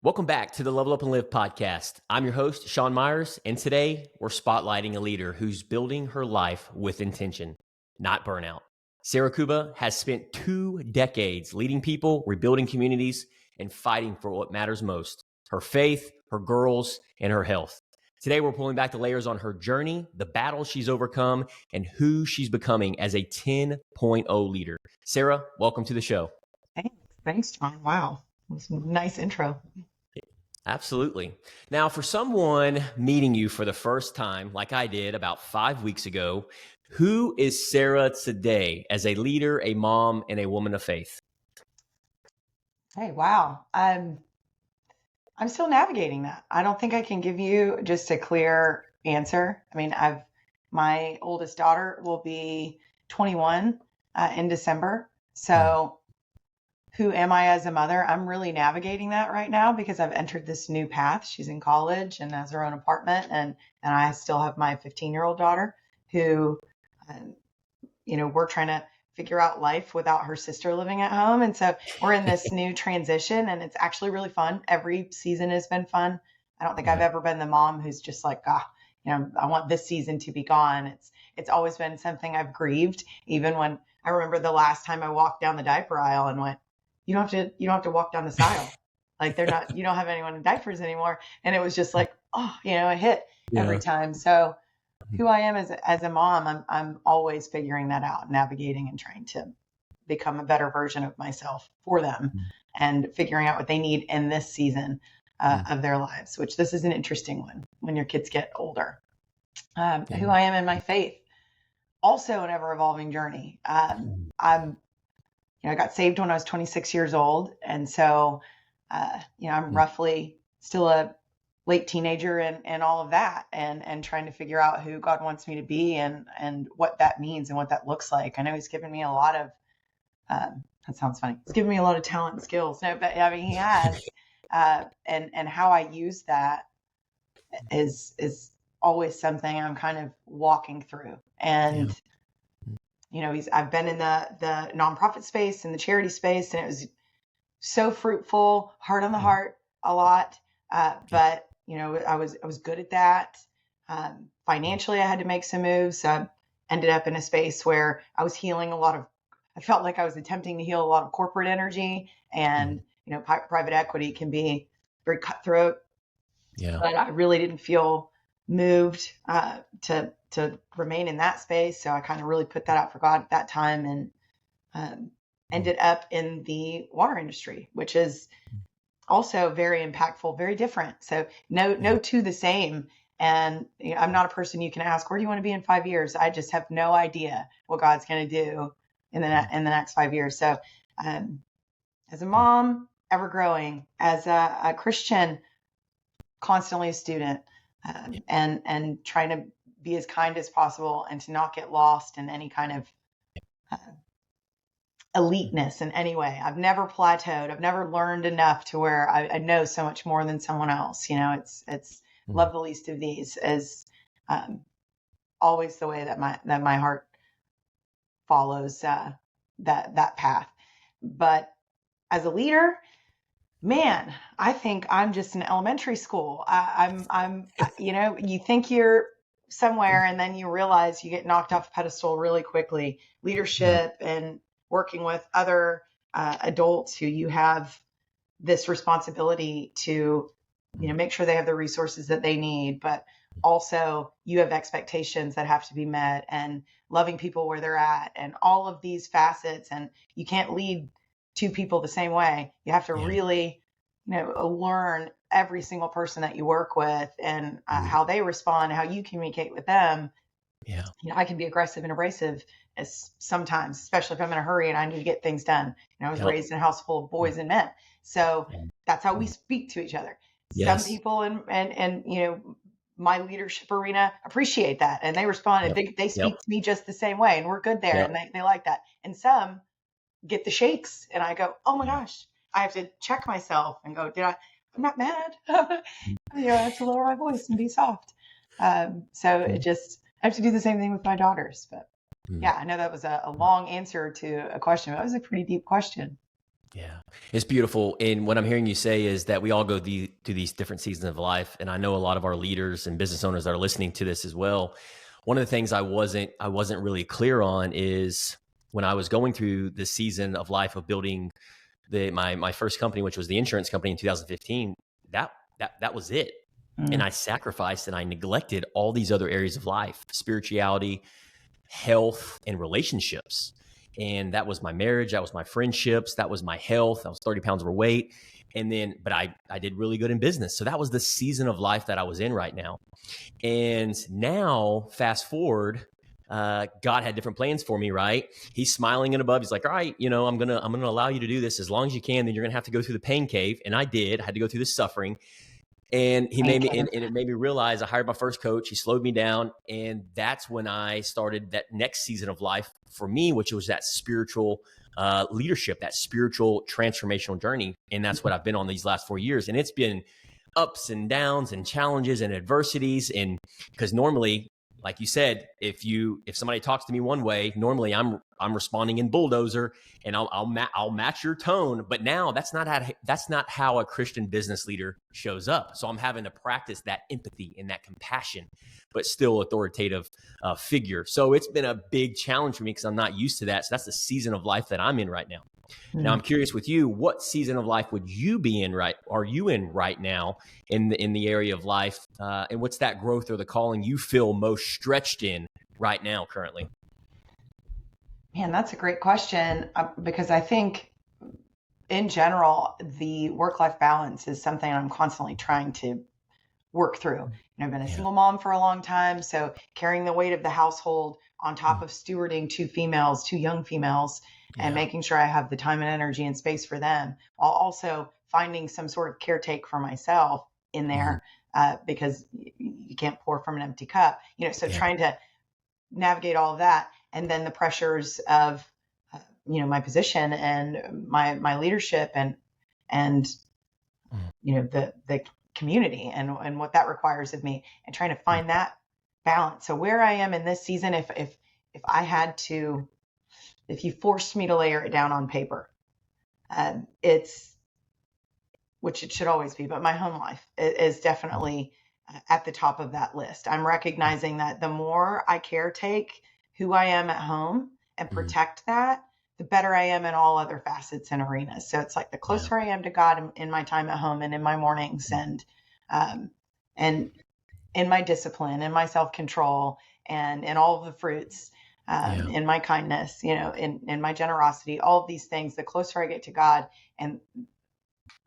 Welcome back to the Level Up and Live podcast. I'm your host, Sean Meyers, and today we're spotlighting a leader who's building her life with intention, not burnout. Sarah Kouba has spent 2 decades leading people, rebuilding communities, and fighting for what matters most, her faith, her girls, and her health. Today, we're pulling back the layers on her journey, the battles she's overcome, and who she's becoming as a 10.0 leader. Sarah, welcome to the show. Thanks, John. Wow. That was a nice intro. Absolutely. Now, for someone meeting you for the first time, like I did about 5 weeks ago, who is Sarah today as a leader, a mom, and a woman of faith? Hey, wow. I'm still navigating that. I don't think I can give you just a clear answer. I mean, my oldest daughter will be 21 in December. So who am I as a mother? I'm really navigating that right now because I've entered this new path. She's in college and has her own apartment, and I still have my 15-year-old daughter who, we're trying to figure out life without her sister living at home. And so we're in this new transition, and it's actually really fun. Every season has been fun. I don't think I've ever been the mom who's just like, I want this season to be gone. It's always been something I've grieved. Even when I remember the last time I walked down the diaper aisle and went, you don't have to walk down this aisle. Like you don't have anyone in diapers anymore. And it was just like, it hit every time. So who I am as a mom, I'm always figuring that out, navigating and trying to become a better version of myself for them and figuring out what they need in this season of their lives, which this is an interesting one when your kids get older. Who I am in my faith, also an ever evolving journey. I got saved when I was 26 years old. And so, I'm roughly still a late teenager and all of that and trying to figure out who God wants me to be and what that means and what that looks like. I know he's given me a lot of, that sounds funny. He's given me a lot of talent and skills. No, but I mean, he has, and how I use that is always something I'm kind of walking through. And I've been in the nonprofit space and the charity space, and it was so fruitful, heart on the heart a lot. But I was good at that. Financially, I had to make some moves. I ended up in a space where I was healing I felt like I was attempting to heal a lot of corporate energy, and private equity can be very cutthroat. Yeah. But I really didn't feel moved to remain in that space. So I kind of really put that out for God at that time and ended up in the water industry, which is also very impactful, very different. So no two the same. And I'm not a person you can ask, where do you want to be in 5 years? I just have no idea what God's going to do in the next 5 years. So as a mom, ever growing, as a Christian, constantly a student, and trying to be as kind as possible and to not get lost in any kind of eliteness in any way. I've never plateaued. I've never learned enough to where I know so much more than someone else. It's love the least of these is always the way that my heart follows that path. But as a leader, man, I think I'm just in elementary school. I'm you think you're somewhere and then you realize you get knocked off a pedestal really quickly. Leadership and working with other adults who you have this responsibility to, make sure they have the resources that they need, but also you have expectations that have to be met and loving people where they're at and all of these facets. And you can't lead two people the same way. You have to really, learn every single person that you work with and how they respond, how you communicate with them. Yeah. I can be aggressive and abrasive sometimes, especially if I'm in a hurry and I need to get things done. I was raised in a house full of boys and men. So that's how we speak to each other. Yes. Some people and my leadership arena appreciate that and they respond and they speak to me just the same way and we're good there and they like that. And some get the shakes and I go, oh my gosh, I have to check myself and go, I'm not mad. I have to lower my voice and be soft. So I have to do the same thing with my daughters. But I know that was a long answer to a question. That was a pretty deep question. Yeah, it's beautiful. And what I'm hearing you say is that we all go through these different seasons of life. And I know a lot of our leaders and business owners that are listening to this as well. One of the things I wasn't really clear on is when I was going through this season of life of building my first company, which was the insurance company in 2015, that was it. And I sacrificed and I neglected all these other areas of life, spirituality, health, and relationships. And that was my marriage. That was my friendships. That was my health. I was 30 pounds overweight. And then, but I did really good in business. So that was the season of life that I was in right now. And now fast forward, God had different plans for me, right? He's smiling and above. He's like, all right, I'm going to allow you to do this as long as you can. Then you're going to have to go through the pain cave. And I did. I had to go through the suffering. And he made me, and it made me realize I hired my first coach. He slowed me down. And that's when I started that next season of life for me, which was that spiritual leadership, that spiritual transformational journey. And that's what I've been on these last 4 years. And it's been ups and downs and challenges and adversities. And because normally, like you said, if somebody talks to me one way, normally I'm responding in bulldozer, and I'll match your tone. But now that's not how a Christian business leader shows up. So I'm having to practice that empathy and that compassion, but still authoritative figure. So it's been a big challenge for me because I'm not used to that. So that's the season of life that I'm in right now. Now I'm curious with you, what season of life would you be in are you in right now in the area of life? And what's that growth or the calling you feel most stretched in right now currently? Man, that's a great question, because I think in general, the work-life balance is something I'm constantly trying to work through. I've been a single mom for a long time, so carrying the weight of the household on top of stewarding two young females, and making sure I have the time and energy and space for them, while also finding some sort of caretake for myself in there, because you can't pour from an empty cup. So trying to navigate all of that, and then the pressures of my position and my leadership and the community and what that requires of me, and trying to find that balance. So where I am in this season, if you forced me to layer it down on paper, which it should always be, but my home life is definitely at the top of that list. I'm recognizing that the more I caretake who I am at home and protect that, the better I am in all other facets and arenas. So it's like the closer I am to God in my time at home and in my mornings, and in my discipline and my self-control and in all of the fruits, in my kindness, in my generosity, all of these things, the closer I get to God, and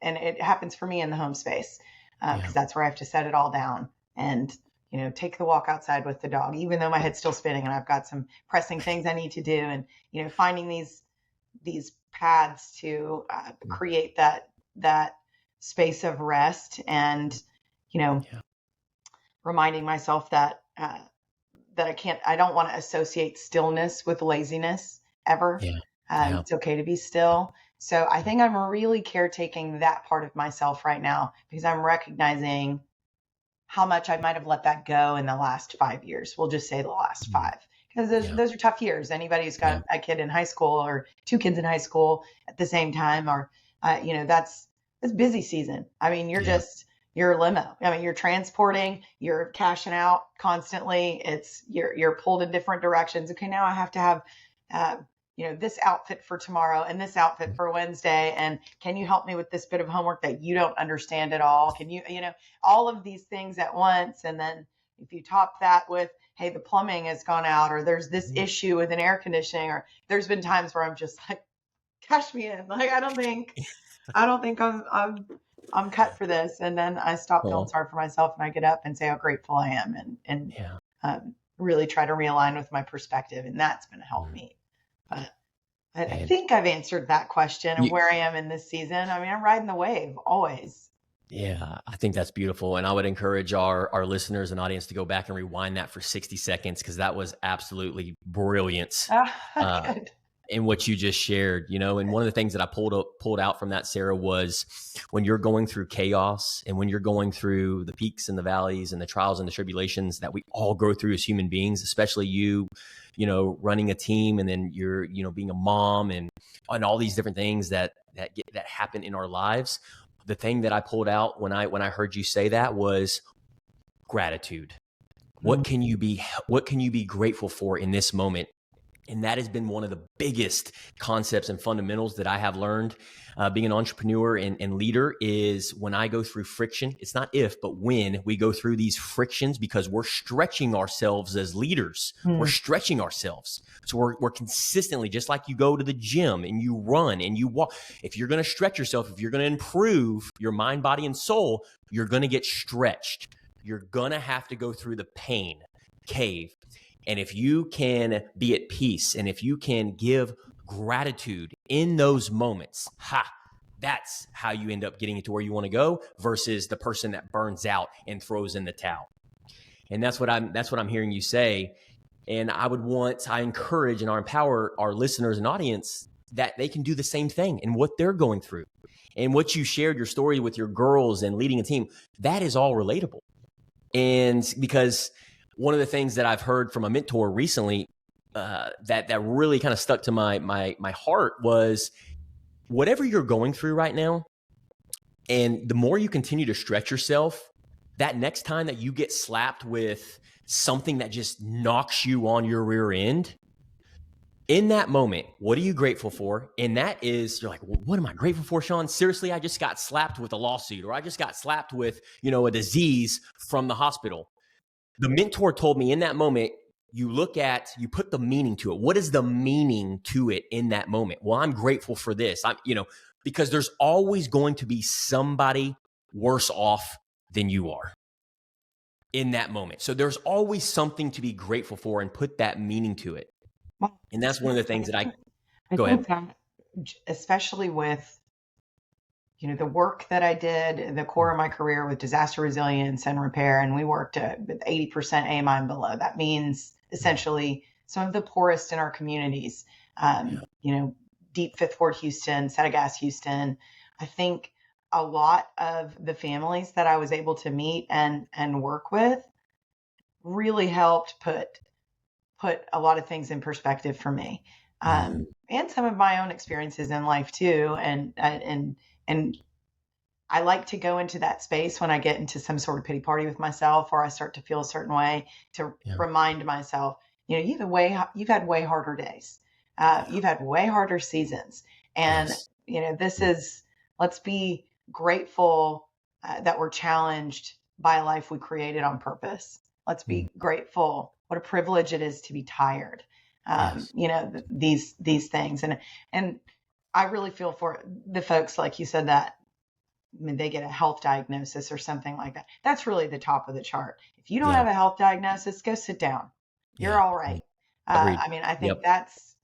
it happens for me in the home space, because that's where I have to set it all down and, take the walk outside with the dog, even though my head's still spinning and I've got some pressing things I need to do. And, finding these paths to create that space of rest, and, reminding myself that I don't want to associate stillness with laziness ever. It's okay to be still. So I think I'm really caretaking that part of myself right now, because I'm recognizing how much I might have let that go in the last 5 years. We'll just say the last 5, because those are tough years. Anybody who's got a kid in high school or 2 kids in high school at the same time, or, that's busy season. I mean, you're a limo. I mean, you're transporting, you're cashing out constantly. You're pulled in different directions. Okay, now I have to have, this outfit for tomorrow and this outfit for Wednesday. And can you help me with this bit of homework that you don't understand at all? Can you, all of these things at once. And then if you top that with, hey, the plumbing has gone out, or there's this issue with an air conditioning, or there's been times where I'm just like, cash me in. Like, I don't think I'm cut for this. And then I stop feeling sorry for myself, and I get up and say how grateful I am, and really try to realign with my perspective. And that's going to help me. But I think I've answered that question of where I am in this season. I mean, I'm riding the wave always. Yeah, I think that's beautiful. And I would encourage our listeners and audience to go back and rewind that for 60 seconds, because that was absolutely brilliant. Good. in what you just shared, and one of the things that I pulled out from that, Sarah, was when you're going through chaos and when you're going through the peaks and the valleys and the trials and the tribulations that we all go through as human beings, especially you running a team, and then you're, being a mom and all these different things that happen in our lives. The thing that I pulled out when I heard you say that was gratitude. What can you be grateful for in this moment? And that has been one of the biggest concepts and fundamentals that I have learned being an entrepreneur and leader is when I go through friction. It's not if, but when we go through these frictions, because we're stretching ourselves as leaders. We're stretching ourselves. So we're consistently, just like you go to the gym and you run and you walk. If you're going to stretch yourself, if you're going to improve your mind, body, and soul, you're going to get stretched. You're going to have to go through the pain cave. And if you can be at peace and if you can give gratitude in those moments, that's how you end up getting to where you want to go versus the person that burns out and throws in the towel. And that's what I'm hearing you say. And I encourage and empower our listeners and audience that they can do the same thing in what they're going through. And what you shared, your story with your girls and leading a team, that is all relatable. And because one of the things that I've heard from a mentor recently that really kind of stuck to my heart was whatever you're going through right now, and the more you continue to stretch yourself, that next time that you get slapped with something that just knocks you on your rear end, in that moment, what are you grateful for? And that is, you're like, well, what am I grateful for, Sean? Seriously, I just got slapped with a lawsuit, or I just got slapped with, a disease from the hospital. The mentor told me in that moment, you put the meaning to it. What is the meaning to it in that moment? Well, I'm grateful for this. Because there's always going to be somebody worse off than you are in that moment. So there's always something to be grateful for and put that meaning to it. And that's one of the things that I go think ahead. that, especially with the work that I did, the core of my career with disaster resilience and repair, and we worked with 80% AMI and below. That means essentially some of the poorest in our communities, deep Fifth Ward Houston, Settegast Houston. I think a lot of the families that I was able to meet and work with really helped put a lot of things in perspective for me, and some of my own experiences in life too. And I like to go into that space when I get into some sort of pity party with myself, or I start to feel a certain way, to remind myself, you've had way harder days. You've had way harder seasons. And, let's be grateful that we're challenged by a life we created on purpose. Let's be grateful. What a privilege it is to be tired. These things. And I really feel for the folks, like you said, that they get a health diagnosis or something like that. That's really the top of the chart. If you don't have a health diagnosis, go sit down. You're all right. I think that's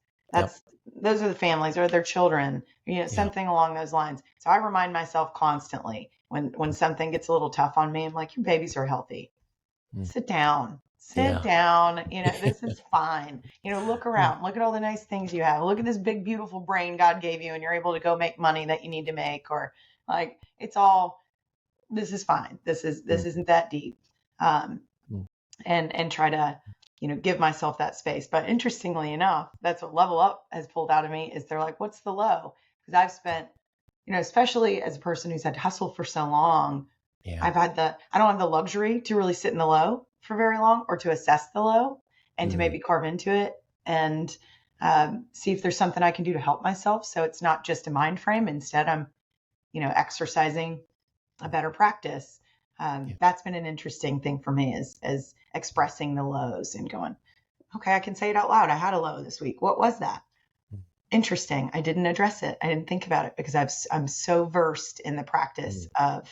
those are the families or their children, something along those lines. So I remind myself constantly when something gets a little tough on me, I'm like, your babies are healthy. Sit down. Sit down. This is fine. Look around. Look at all the nice things you have. Look at this big, beautiful brain God gave you, and you're able to go make money that you need to make, or like, this is fine. This isn't that deep. And try to, give myself that space. But interestingly enough, that's what Level Up has pulled out of me, is they're like, what's the low? Because I've spent, especially as a person who's had to hustle for so long, I don't have the luxury to really sit in the low for very long, or to assess the low and to maybe carve into it and see if there's something I can do to help myself. So it's not just a mind frame. Instead, I'm, exercising a better practice. That's been an interesting thing for me, is expressing the lows and going, okay, I can say it out loud. I had a low this week. What was that? Interesting. I didn't address it. I didn't think about it because I'm so versed in the practice of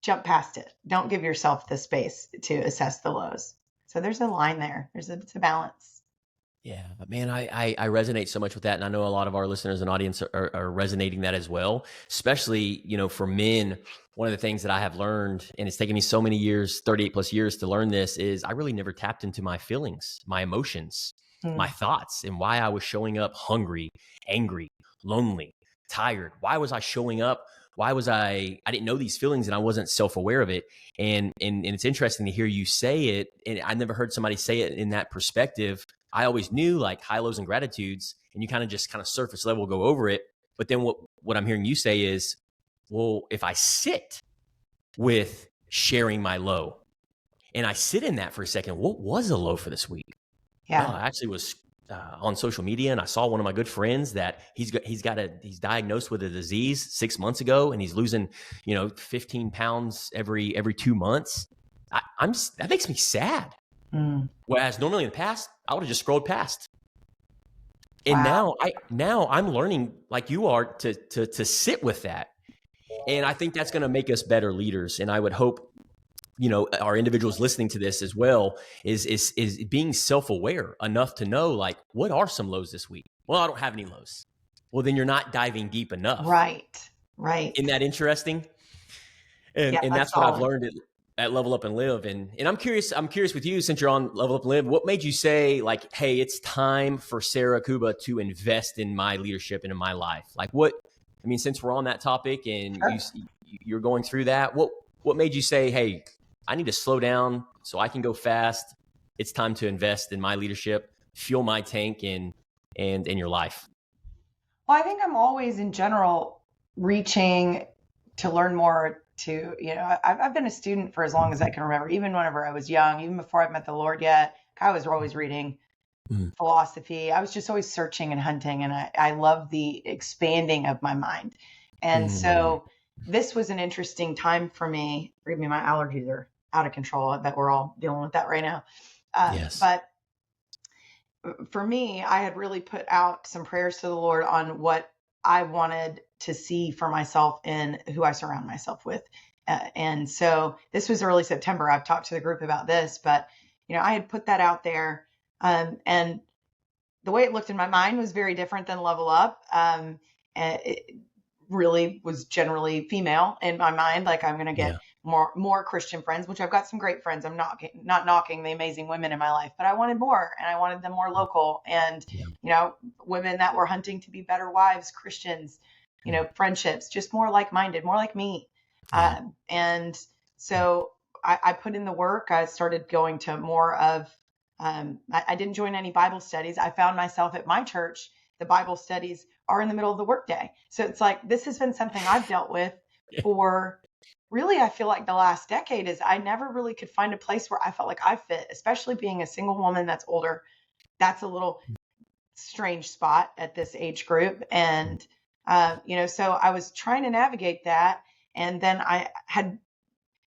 jump past it. Don't give yourself the space to assess the lows. So there's a line there. It's a balance. Yeah, man, I resonate so much with that. And I know a lot of our listeners and audience are resonating that as well, especially, for men. One of the things that I have learned, and it's taken me so many years, 38 plus years to learn this, is I really never tapped into my feelings, my emotions. my Mm. thoughts and why I was showing up hungry, angry, lonely, tired. Why was I showing up? Why was I didn't know these feelings and I wasn't self-aware of it. And it's interesting to hear you say it. And I never heard somebody say it in that perspective. I always knew like high lows and gratitudes, and you kind of surface level go over it. But then what I'm hearing you say is, well, if I sit with sharing my low and I sit in that for a second, what was a low for this week? Well, Yeah. I actually was on social media and I saw one of my good friends that he's diagnosed with a disease 6 months ago, and he's losing, 15 pounds every 2 months. That makes me sad. Mm. Whereas normally in the past, I would have just scrolled past. And Wow. now I'm learning like you are to sit with that. And I think that's going to make us better leaders. And I would hope, our individuals listening to this as well is being self-aware enough to know, like, what are some lows this week? Well, I don't have any lows. Well, then you're not diving deep enough. Right. Right. Isn't that interesting? And Yeah, and that's that's what I've solid. learned at Level Up and Live. And I'm curious with you, since you're on Level Up and Live, what made you say like, hey, it's time for Sarah Kouba to invest in my leadership and in my life? Like since we're on that topic and Sure. you're going through that, what made you say, hey, I need to slow down so I can go fast. It's time to invest in my leadership, fuel my tank in your life. Well, I think I'm always in general reaching to learn more I've been a student for as long as I can remember, even whenever I was young, even before I met the Lord yet. I was always reading philosophy. I was just always searching and hunting, and I love the expanding of my mind. And so this was an interesting time for me. Forgive me, my allergies are out of control. I bet we're all dealing with that right now. Yes. But for me, I had really put out some prayers to the Lord on what I wanted to see for myself and who I surround myself with. And so this was early September. I've talked to the group about this, but I had put that out there. And the way it looked in my mind was very different than Level Up. It really was generally female in my mind. Like, I'm going to get more Christian friends, which I've got some great friends. I'm not knocking the amazing women in my life, but I wanted more, and I wanted them more local, and women that were hunting to be better wives, Christians, friendships, just more like-minded, more like me. And so I put in the work. I started going to more of I didn't join any Bible studies. I found myself at my church, the Bible studies are in the middle of the workday. So it's like, this has been something I've dealt with for really, I feel like the last decade. Is I never really could find a place where I felt like I fit, especially being a single woman that's older. That's a little strange spot at this age group. And, so I was trying to navigate that. And then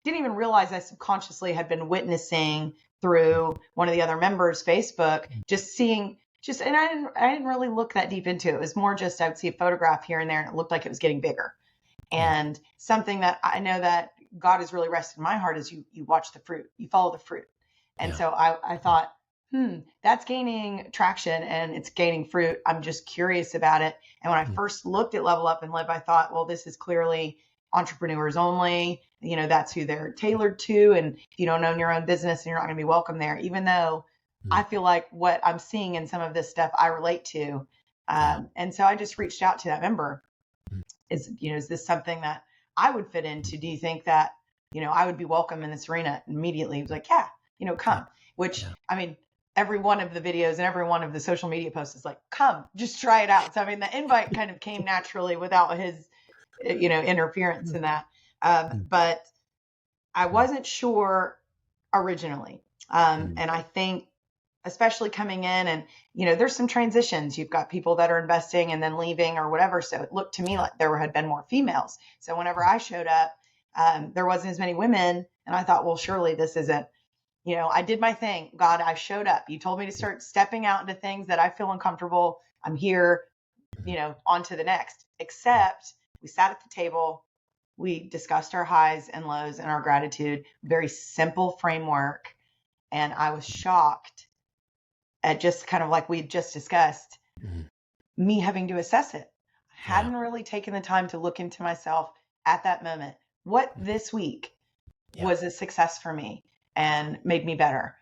didn't even realize I subconsciously had been witnessing through one of the other members' Facebook, and I didn't really look that deep into it. It was more just, I would see a photograph here and there and it looked like it was getting bigger. And something that I know that God has really rested in my heart is you watch the fruit, you follow the fruit. And so I thought, that's gaining traction and it's gaining fruit. I'm just curious about it. And when I first looked at Level Up and Live, I thought, well, this is clearly entrepreneurs only. That's who they're tailored to. And if you don't own your own business, and you're not going to be welcome there, even though I feel like what I'm seeing in some of this stuff, I relate to. And so I just reached out to that member. Is this something that I would fit into? Do you think that, I would be welcome in this arena? Immediately he was like, yeah, come, which, I mean, every one of the videos and every one of the social media posts is like, come, just try it out. So, the invite kind of came naturally without his, interference in that. But I wasn't sure originally. And I think, especially coming in and, there's some transitions. You've got people that are investing and then leaving or whatever. So it looked to me like there had been more females. So whenever I showed up, there wasn't as many women. And I thought, well, surely this isn't, I did my thing. God, I showed up. You told me to start stepping out into things that I feel uncomfortable. I'm here, on to the next. Except we sat at the table. We discussed our highs and lows and our gratitude, very simple framework. And I was shocked at just kind of like we just discussed, me having to assess it. I hadn't really taken the time to look into myself at that moment. What this week was a success for me and made me better?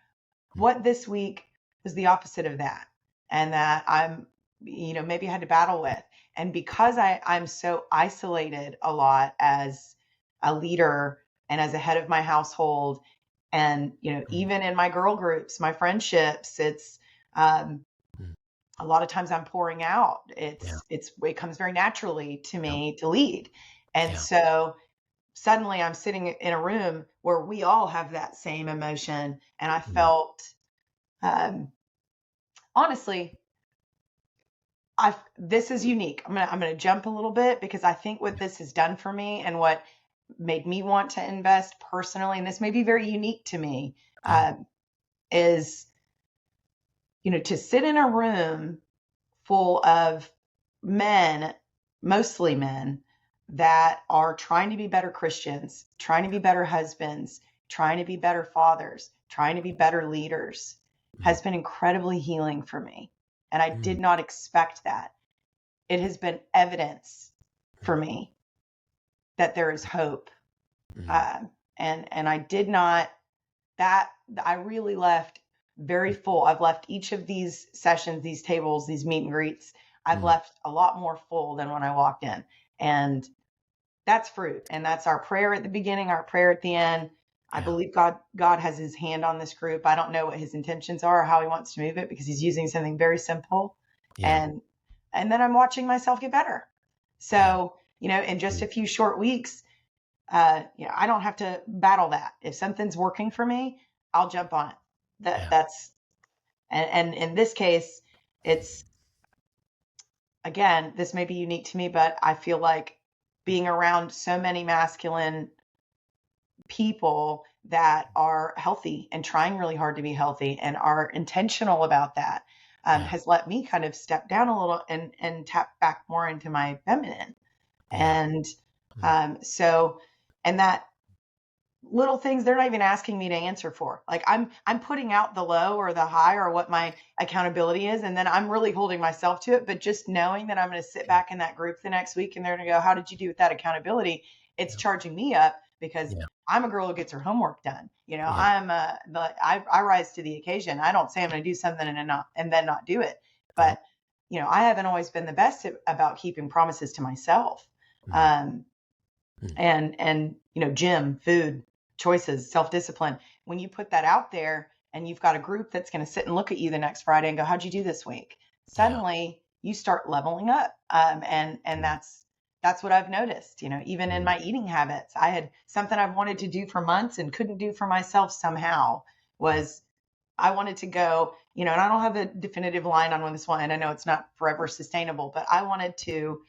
What this week was the opposite of that? and that I'm, maybe had to battle with. And because I'm so isolated a lot as a leader and as a head of my household, and, even in my girl groups, my friendships, it's, um, a lot of times I'm pouring out. Yeah. It comes very naturally to Yeah. me to lead. And Yeah. so suddenly I'm sitting in a room where we all have that same emotion. And I felt, um, honestly, this is unique. I'm gonna jump a little bit because I think what this has done for me and what made me want to invest personally, and this may be very unique to me, is, to sit in a room full of men, mostly men, that are trying to be better Christians, trying to be better husbands, trying to be better fathers, trying to be better leaders, has been incredibly healing for me. And I did not expect that. It has been evidence for me that there is hope. And I did not, that I really left very full. I've left each of these sessions, these tables, these meet and greets, I've left a lot more full than when I walked in. And that's fruit. And that's our prayer at the beginning, our prayer at the end. I believe God has his hand on this group. I don't know what his intentions are or how he wants to move it, because he's using something very simple. Yeah. And then I'm watching myself get better. So, in just a few short weeks, I don't have to battle that. If something's working for me, I'll jump on it. That's, and in this case, it's, again, this may be unique to me, but I feel like being around so many masculine people that are healthy and trying really hard to be healthy and are intentional about that, has let me kind of step down a little and tap back more into my feminine. And so, and that little things they're not even asking me to answer for. Like I'm putting out the low or the high or what my accountability is, and then I'm really holding myself to it. But just knowing that I'm going to sit back in that group the next week and they're going to go, "How did you do with that accountability?" It's charging me up because I'm a girl who gets her homework done. I rise to the occasion. I don't say I'm going to do something and then not do it. But I haven't always been the best about keeping promises to myself. And gym, food, choices, self-discipline. When you put that out there and you've got a group that's going to sit and look at you the next Friday and go, "How'd you do this week?" Suddenly you start leveling up. And that's what I've noticed, even in my eating habits. I had something I've wanted to do for months and couldn't do for myself somehow, was I wanted to go, and I don't have a definitive line on this one, and I know it's not forever sustainable, but I wanted to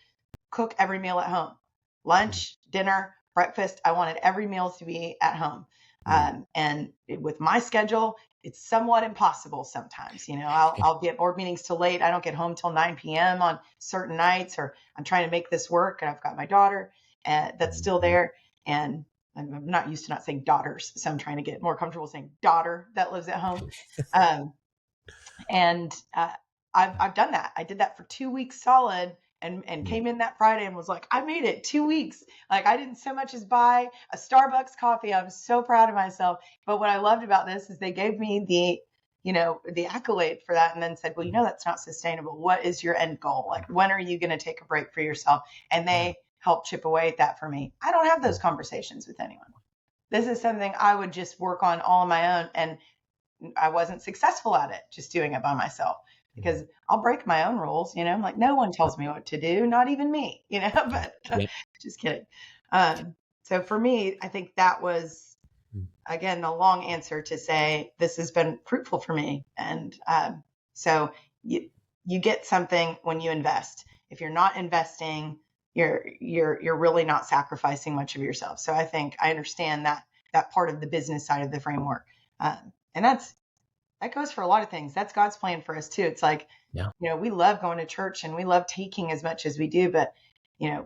cook every meal at home. Lunch, dinner, breakfast. I wanted every meal to be at home. And with my schedule, it's somewhat impossible sometimes. I'll get board meetings till late. I don't get home till 9 p.m. on certain nights, or I'm trying to make this work. And I've got my daughter that's still there. And I'm not used to not saying daughters. So I'm trying to get more comfortable saying daughter that lives at home. I've done that. I did that for 2 weeks solid. And came in that Friday and was like, I made it 2 weeks. Like, I didn't so much as buy a Starbucks coffee. I'm so proud of myself. But what I loved about this is they gave me the accolade for that, and then said, well, that's not sustainable. What is your end goal? Like, when are you going to take a break for yourself? And they helped chip away at that for me. I don't have those conversations with anyone. This is something I would just work on all on my own. And I wasn't successful at it, just doing it by myself. Because I'll break my own rules, I'm like, no one tells me what to do, not even me, but just kidding. So for me, I think that was, again, the long answer to say, this has been fruitful for me. And so you get something when you invest. If you're not investing, you're really not sacrificing much of yourself. So I think I understand that part of the business side of the framework. And that goes for a lot of things. That's God's plan for us too. It's like, we love going to church and we love taking as much as we do, but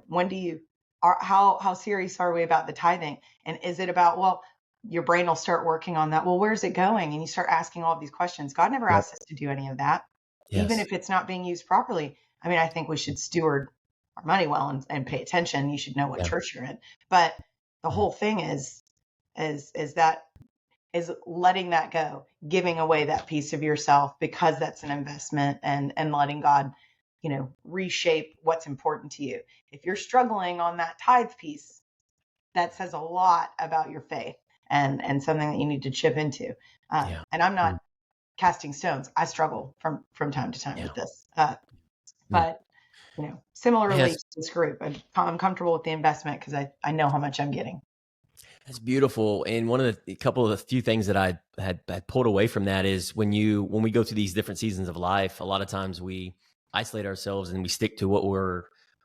when how serious are we about the tithing? And is it about, well, your brain will start working on that. Well, where's it going? And you start asking all of these questions. God never asked us to do any of that, even if it's not being used properly. I mean, I think we should steward our money well and pay attention. You should know what church you're in, but the whole thing is that is letting that go, giving away that piece of yourself because that's an investment, and letting God, reshape what's important to you. If you're struggling on that tithe piece, that says a lot about your faith, and something that you need to chip into. And I'm not casting stones. I struggle from time to time with this. But similarly to this group, I'm comfortable with the investment because I know how much I'm getting. That's beautiful. And one of the couple of the few things that I had pulled away from that is when we go through these different seasons of life, a lot of times we isolate ourselves and we stick to what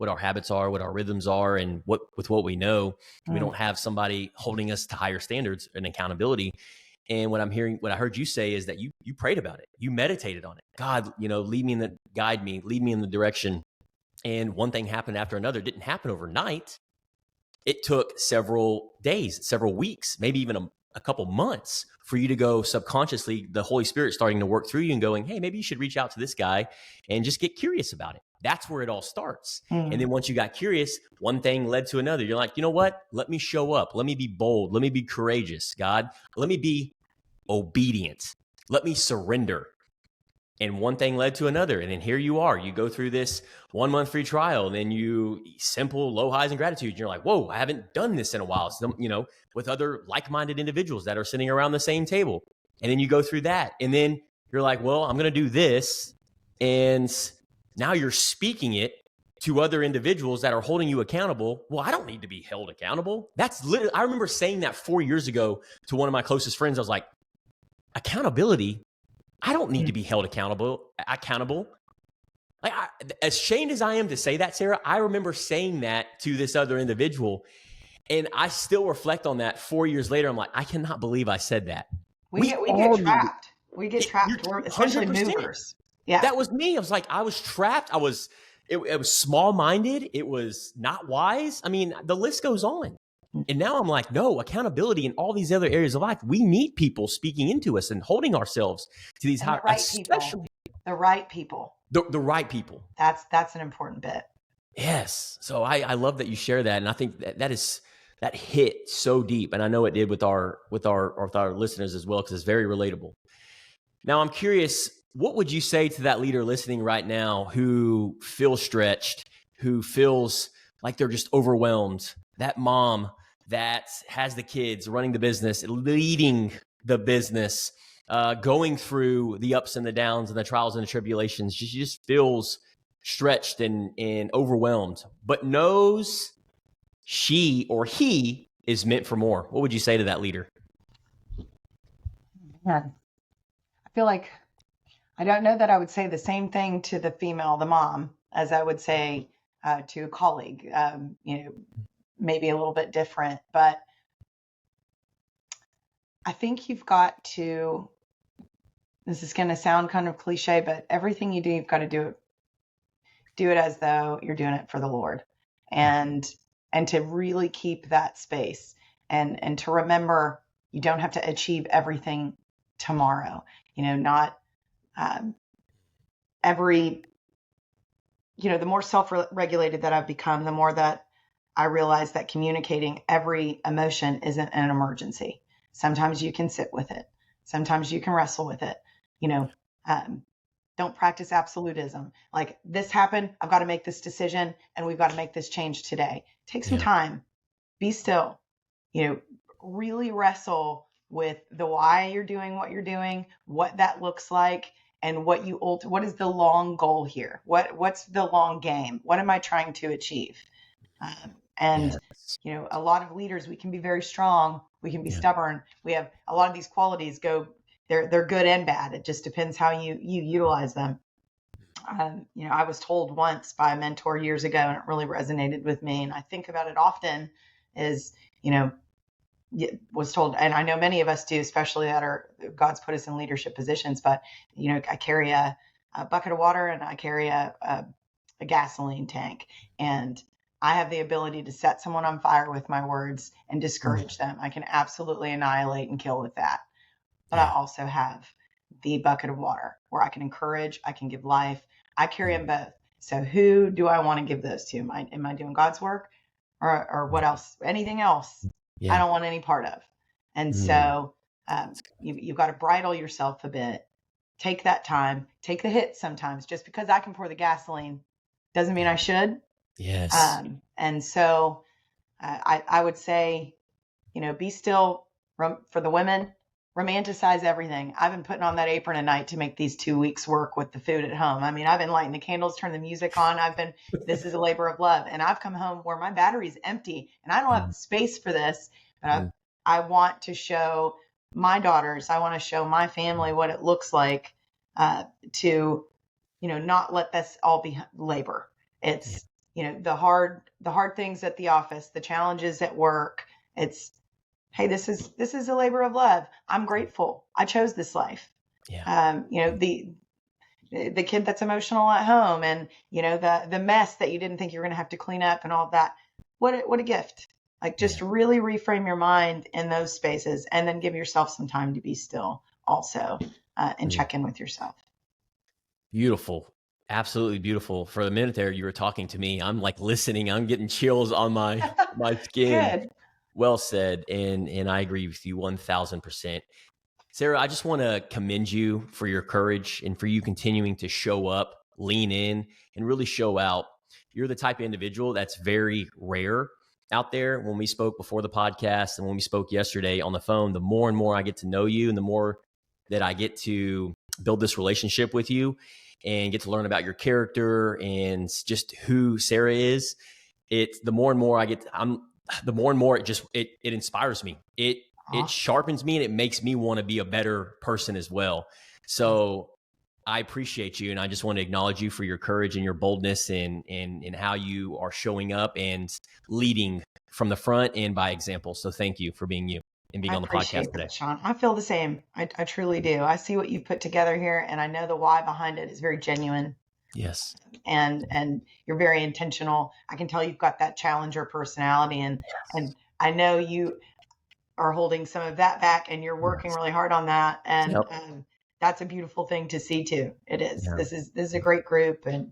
our habits are, what our rhythms are, and what we know. We don't have somebody holding us to higher standards and accountability. And what I heard you say is that you prayed about it. You meditated on it. God, guide me, lead me in the direction. And one thing happened after another. It didn't happen overnight. It took several days, several weeks, maybe even a couple months for you to go subconsciously, the Holy Spirit starting to work through you and going, hey, maybe you should reach out to this guy and just get curious about it. That's where it all starts. And then once you got curious, one thing led to another. You're like, you know what? Let me show up. Let me be bold. Let me be courageous, God. Let me be obedient. Let me surrender. And one thing led to another. And then here you are. You go through this 1 month free trial, and then simple low highs and gratitude. And you're like, whoa, I haven't done this in a while. So, with other like-minded individuals that are sitting around the same table. And then you go through that. And then you're like, well, I'm going to do this. And now you're speaking it to other individuals that are holding you accountable. Well, I don't need to be held accountable. That's literally, I remember saying that 4 years ago to one of my closest friends. I was like, accountability? I don't need to be held accountable. Like, as ashamed as I am to say that, Sarah, I remember saying that to this other individual. And I still reflect on that 4 years later. I'm like, I cannot believe I said that. We get trapped. We get trapped. We're especially 100%. movers. Yeah. That was me. I was trapped. It was small-minded. It was not wise. I mean, the list goes on. And now I'm like, no, accountability in all these other areas of life. We need people speaking into us and holding ourselves to these high, especially the right people. The right people. That's an important bit. Yes. So I love that you share that, and I think that hit so deep, and I know it did with our listeners as well, because it's very relatable. Now I'm curious, what would you say to that leader listening right now who feels stretched, who feels like they're just overwhelmed? That mom that has the kids, running the business, leading the business, going through the ups and the downs and the trials and the tribulations. She just feels stretched and overwhelmed, but knows she or he is meant for more. What would you say to that leader? Man, I feel like I don't know that I would say the same thing to the mom, as I would say to a colleague. Maybe a little bit different, but I think you've got to, this is going to sound kind of cliche, but everything you do, you've got to do it as though you're doing it for the Lord, and to really keep that space, and to remember you don't have to achieve everything tomorrow. Not the more self-regulated that I've become, the more that I realize that communicating every emotion isn't an emergency. Sometimes you can sit with it. Sometimes you can wrestle with it. Don't practice absolutism. Like, this happened, I've got to make this decision, and we've got to make this change today. Take some time. Be still. Really wrestle with the why you're doing what you're doing, what that looks like, and what is the long goal here? What's the long game? What am I trying to achieve? A lot of leaders, we can be very strong. We can be stubborn. We have a lot of these qualities they're good and bad. It just depends how you utilize them. I was told once by a mentor years ago, and it really resonated with me, and I think about it often, was told, and I know many of us do, especially God's put us in leadership positions, but, I carry a bucket of water, and I carry a gasoline tank, and I have the ability to set someone on fire with my words and discourage them. I can absolutely annihilate and kill with that. But I also have the bucket of water where I can encourage, I can give life. I carry them both. So who do I want to give those to? Am I doing God's work, or what else? Anything else? I don't want any part of. And so You've got to bridle yourself a bit. Take that time, take the hit sometimes. Just because I can pour the gasoline doesn't mean I should. Yes. And so I would say, be still for the women, romanticize everything. I've been putting on that apron at night to make these 2 weeks work with the food at home. I mean, I've been lighting the candles, turn the music on. This is a labor of love. And I've come home where my battery's empty and I don't have space for this, but I want to show my daughters, I want to show my family what it looks like to, not let this all be labor. It's, the hard things at the office, the challenges at work. It's, hey, this is a labor of love. I'm grateful. I chose this life. Yeah. The kid that's emotional at home and, the mess that you didn't think you were going to have to clean up and all that. What a gift. Like just really reframe your mind in those spaces and then give yourself some time to be still also and check in with yourself. Beautiful. Absolutely beautiful. For a minute there, you were talking to me. I'm like listening. I'm getting chills on my skin. Good. Well said. And I agree with you 1000%. Sarah, I just want to commend you for your courage and for you continuing to show up, lean in, and really show out. You're the type of individual that's very rare out there. When we spoke before the podcast and when we spoke yesterday on the phone, the more and more I get to know you and the more that I get to build this relationship with you and get to learn about your character and just who Sarah is, the more and more it inspires me. It sharpens me and it makes me want to be a better person as well. So I appreciate you. And I just want to acknowledge you for your courage and your boldness and how you are showing up and leading from the front and by example. So thank you for being you and being on the podcast today. Sean, I feel the same. I truly do. I see what you've put together here and I know the why behind it is very genuine. Yes. And you're very intentional. I can tell you've got that challenger personality and I know you are holding some of that back and you're working really hard on that. And that's a beautiful thing to see too. It is. Yeah. This is a great group and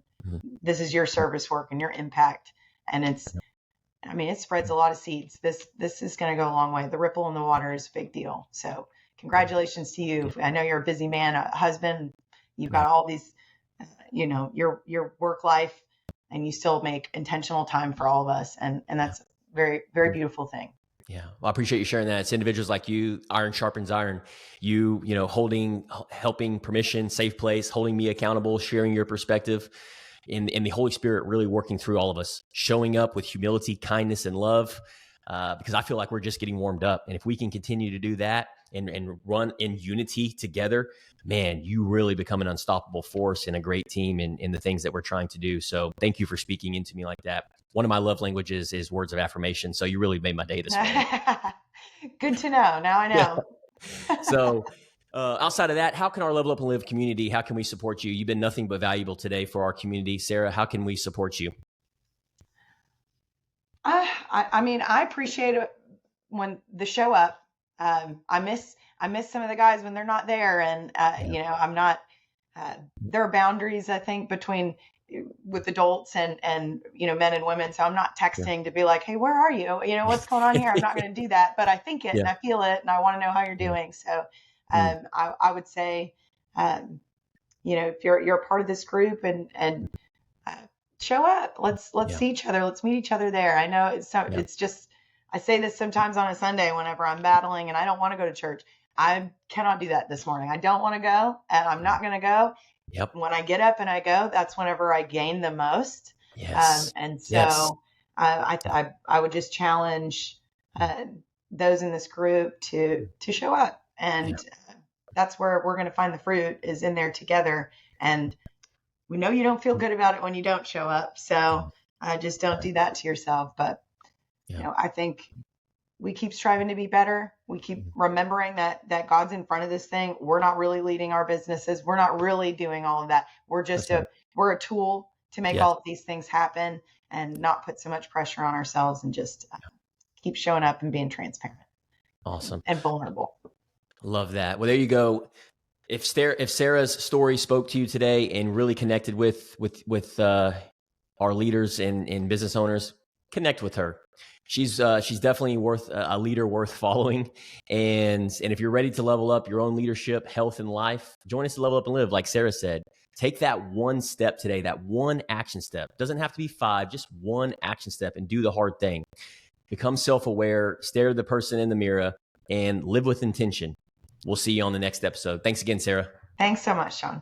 this is your service work and your impact. And it spreads a lot of seeds. This is going to go a long way. The ripple in the water is a big deal. So congratulations to you. I know you're a busy man, a husband, you've got all these, your work life and you still make intentional time for all of us. And that's a very, very beautiful thing. Yeah. Well, I appreciate you sharing that. It's individuals like you, iron sharpens iron, helping permission, safe place, holding me accountable, sharing your perspective and the Holy Spirit really working through all of us, showing up with humility, kindness, and love, because I feel like we're just getting warmed up. And if we can continue to do that and run in unity together, man, you really become an unstoppable force and a great team in the things that we're trying to do. So thank you for speaking into me like that. One of my love languages is words of affirmation. So you really made my day this morning. Good to know. Now I know. Yeah. So outside of that, how can our Level Up and Live community, how can we support you? You've been nothing but valuable today for our community. Sarah, how can we support you? I appreciate it when the show up. I miss some of the guys when they're not there. And, I'm not, there are boundaries, I think, with adults and men and women. So I'm not texting to be like, hey, where are you? What's going on here? I'm not going to do that, but I think it and I feel it and I want to know how you're doing. So, I would say, if you're a part of this group and show up, let's see each other. Let's meet each other there. I know it's just, I say this sometimes on a Sunday whenever I'm battling and I don't want to go to church. I cannot do that this morning. I don't want to go and I'm not going to go. Yep. When I get up and I go, that's whenever I gain the most. Yes. And so I would just challenge those in this group to show up. And that's where we're going to find the fruit is in there together. And we know you don't feel good about it when you don't show up. So just don't do that to yourself. But, I think we keep striving to be better. We keep remembering that God's in front of this thing. We're not really leading our businesses. We're not really doing all of that. We're just we're a tool to make all of these things happen and not put so much pressure on ourselves and just keep showing up and being transparent. Awesome. And vulnerable. Love that. Well, there you go. If Sarah's story spoke to you today and really connected with our leaders and business owners, connect with her. She's definitely worth a leader worth following. And if you're ready to level up your own leadership, health, and life, join us to Level Up and Live. Like Sarah said, take that one step today, that one action step. Doesn't have to be 5, just one action step, and do the hard thing. Become self-aware, stare at the person in the mirror, and live with intention. We'll see you on the next episode. Thanks again, Sarah. Thanks so much, Sean.